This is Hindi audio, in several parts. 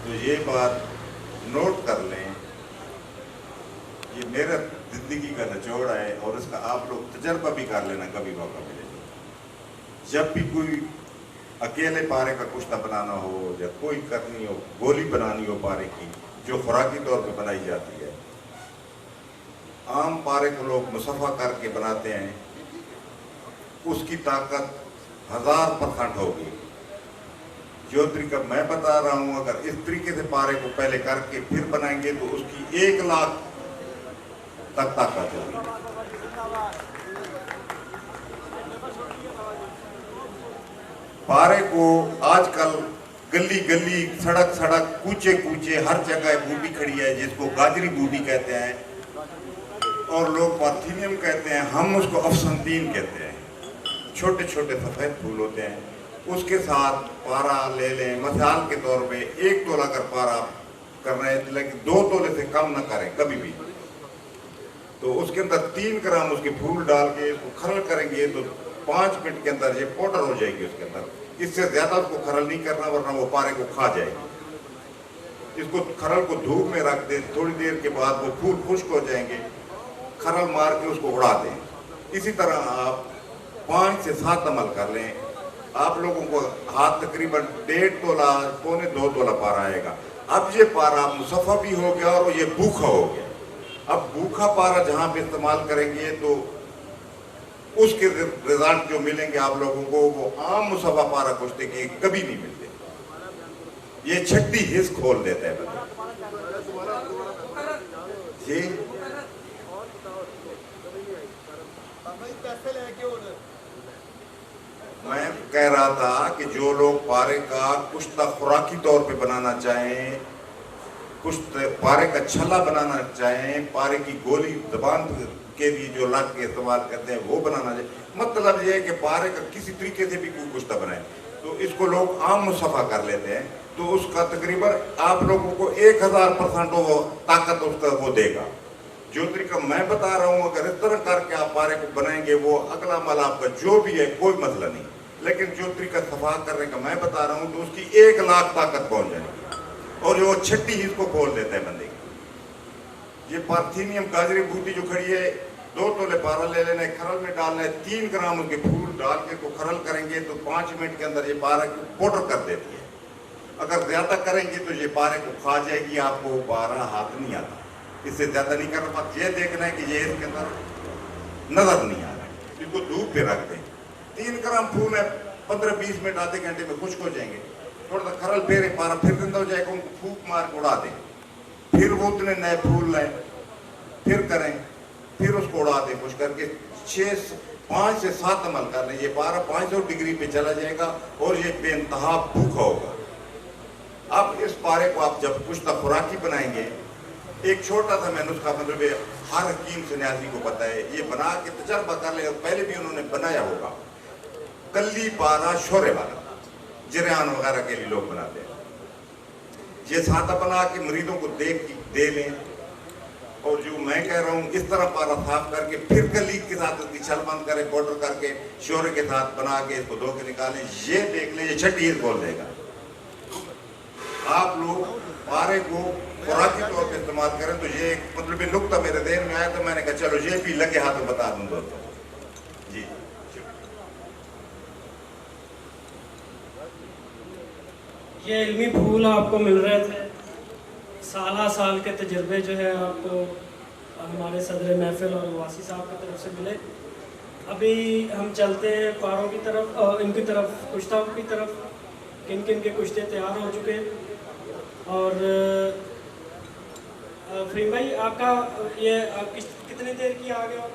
तो ये बात नोट कर लें, ये मेरा जिंदगी का निचोड़ है और इसका आप लोग तजर्बा भी कर लेना कभी मौका मिले। जब भी कोई अकेले पारे का कुश्ता बनाना हो या कोई करनी हो, गोली बनानी हो पारे की, जो खुराकी तौर पे बनाई जाती है, आम पारे को लोग मुसफ़ा करके बनाते हैं, उसकी ताकत 1000% होगी। जो तरीका मैं बता रहा हूँ, अगर इस तरीके से पारे को पहले करके फिर बनाएंगे तो उसकी 1 लाख तक ताकत होगी। पारे को आजकल गली गली, सड़क सड़क, कूचे कूचे, हर जगह बूटी खड़ी है, जिसको गाजरी बूटी कहते हैं और लोग पार्थीनियम कहते हैं, हम उसको अफसंतीन कहते हैं। छोटे छोटे सफ़ेद फूल होते हैं, उसके साथ पारा ले लें। मिसाल के तौर पे 1 तोला अगर पारा कर रहे हैं, लेकिन 2 तोले से कम ना करें कभी भी। तो उसके अंदर 3 ग्राम उसके फूल डाल के इसको खरल करेंगे तो 5 मिनट के अंदर ये पाउडर हो जाएगी उसके अंदर। इससे ज़्यादा उसको खरल नहीं करना, वरना वो पारे को खा जाएगी। इसको खरल को धूप में रख दें, थोड़ी देर के बाद वो फूल खुश्क हो जाएंगे, खरल मार के उसको उड़ा दें। इसी तरह आप 5 से 7 अमल कर लें, आप लोगों को हाथ तकरीबन 1.5 तोला, पौने 2 तोला पारा आएगा। अब ये पारा मुसफ़ा भी हो गया और ये भूखा हो गया। अब भूखा पारा जहाँ पे इस्तेमाल करेंगे तो उसके रिजल्ट जो मिलेंगे आप लोगों को, वो आम मुसफ़ा पारा कुश्ते के कभी नहीं मिलते। ये छठी हिस्स खोल देता है बंदा। जी मैं कह रहा था कि जो लोग पारे का कुश्ता खुराकी तौर पे बनाना चाहें, पारे का छल्ला बनाना चाहें, पारे की गोली जबान के लिए जो लाख के इस्तेमाल करते हैं वो बनाना चाहिए, मतलब ये है कि पारे का किसी तरीके से भी कोई कुश्ता बनाए तो इसको लोग आम मुसफ़ा कर लेते हैं, तो उसका तकरीबन आप लोगों को 1000% वो ताकत उसका वो देगा। जो तरीका मैं बता रहा हूँ, अगर इस तरह करके आप पारे को बनाएंगे, वो अगला अमल आपका जो भी है कोई मसला नहीं, लेकिन जो तरीका सफा करने का मैं बता रहा हूँ तो उसकी 1 लाख ताकत पहुँच जाएगी और जो छठी हिस्स को खोल देता है बंदे की। ये पार्थीनियम गाजरी बूटी जो खड़ी है, 2 तोले पारा ले लेना है, खरल में डालना है, 3 ग्राम उसके फूल डाल के तो खरल करेंगे तो 5 मिनट के अंदर ये पारा को पाउडर कर देती है। अगर ज़्यादा करेंगे तो ये पारे को खा जाएगी, आपको वो पारा हाथ नहीं आता। इससे ज़्यादा नहीं करना, बस ये देखना है कि ये इसके अंदर नज़र नहीं आ रहा है। इसको धूप पे रख दें। 3 ग्राम फूल है, 15-20 मिनट आधे घंटे में खुश्क हो जाएंगे। थोड़ा सा खरल फेरे, पारा फिर जिंदा हो जाएगा, उनको फूक मार के उड़ा दें। फिर वो उतने नए फूल लाएं, फिर करें, फिर उसको उड़ा दें खुश करके। 5 से 7 अमल कर लें, ये पारा 500 डिग्री पे चला जाएगा और ये बेइंतहा भूखा होगा। अब इस पारे को आप जब कुश्ता खुराकी बनाएंगे, एक छोटा सा मैं नुस्खा, मतलब हर हकीम सन्यासी को पता है, ये बना के तजर्बा कर ले, पहले भी उन्होंने बनाया होगा। कल्ली पारा शोरे वाला जरियान वगैरह के लिए लोग बनाते हैं। ये सादा बना के मरीजों को दे लें, और जो मैं कह रहा हूँ इस तरह पारा साफ करके फिर कली के साथ उसकी छल बंद करें, पाउडर करके शोरे के साथ बना के इसको धो के निकालें। ये देख लें, ये छठी हिस्स बोल देगा। आप लोग पारे को खुराकी तौर पर इस्तेमाल करें तो ये मतलब ये नुक्ता मेरे ध्यान में आया तो मैंने कहा चलो ये भी लगे हाथों बता दूं दोस्तों जी। ये इल्मी फूल आपको मिल रहे थे, साल के तजर्बे जो है आपको हमारे सदर महफिल और वासी साहब की तरफ से मिले। अभी हम चलते हैं पारों की तरफ और इनकी तरफ, कुश्ताओं की तरफ। किन किन के कुश्ते तैयार हो चुके हैं। और फरीम भाई आपका ये आप कितनी देर की आ गया?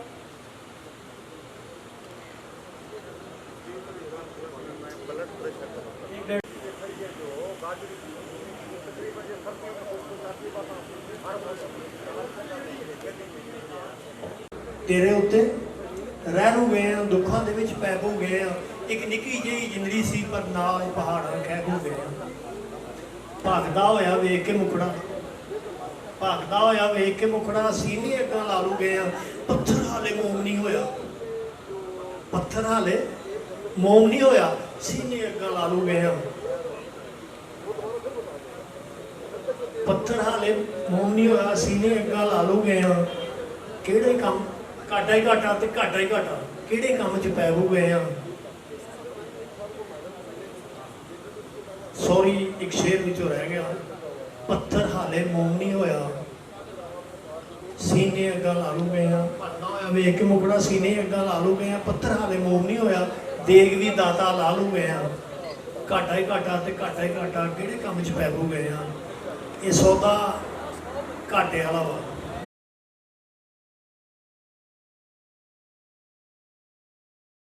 तेरे उत्ते रहू गए हैं, दुखों के विच पै हो गए हैं। एक निक्की जी जिंदगी सी पर नाज पहाड़ा खै हो गए हैं। भगदा होया वेख के मुकड़ा, भगदा होया वेख के मुकड़ा, सीने अग्गां लालू गए हैं। पत्थर हाले मोम नहीं होया, पत्थर हाले मोम नहीं होया, सीने अग्गां लालू गए हैं। ਪੱਥਰ ਹਾਲੇ ਮੋਮ ਨਹੀਂ ਹੋਇਆ, ਸੀਨੇ ਅੱਗਾ ਲਾ ਲੂ ਗਏ ਆ, ਕਿਹੜੇ ਕੰਮ ਘਾਟਾ ਹੀ ਘਾਟਾ ਤੇ ਘਾਟਾ ਹੀ ਘਾਟਾ, ਕਿਹੜੇ ਕੰਮ 'ਚ ਪੈ ਹੋ ਗਏ ਆ। ਸੌਰੀ, ਇੱਕ ਸ਼ੇਰ ਵਿੱਚੋਂ ਰਹਿ ਗਿਆ, ਪੱਥਰ ਹਾਲੇ ਮੋਮ ਨਹੀਂ ਹੋਇਆ, ਸੀਨੇ ਅੱਗਾ ਲਾ ਲੂ ਗਏ ਆ। ਭਰਨਾ ਹੋਇਆ ਵੇਖ ਕੇ ਮੁਕੜਾ, ਸੀਨੇ ਅੱਗਾ ਲਾ ਲੂ ਗਏ ਆ, ਪੱਥਰ ਹਾਲੇ ਮੋਮ ਨਹੀਂ ਹੋਇਆ, ਦੇਗ ਵੀ ਦਾਤਾ ਲਾ ਲੂ ਗਏ ਆ। ਘਾਟਾ ਹੀ ਘਾਟਾ ਤੇ ਘਾਟਾ ਹੀ ਘਾਟਾ, ਕਿਹੜੇ ਕੰਮ 'ਚ ਪੈ ਹੋ ਗਏ ਆ। ਇਹ ਸੌਦਾ ਘਾਟੇ ਵਾਲਾ ਵਾ।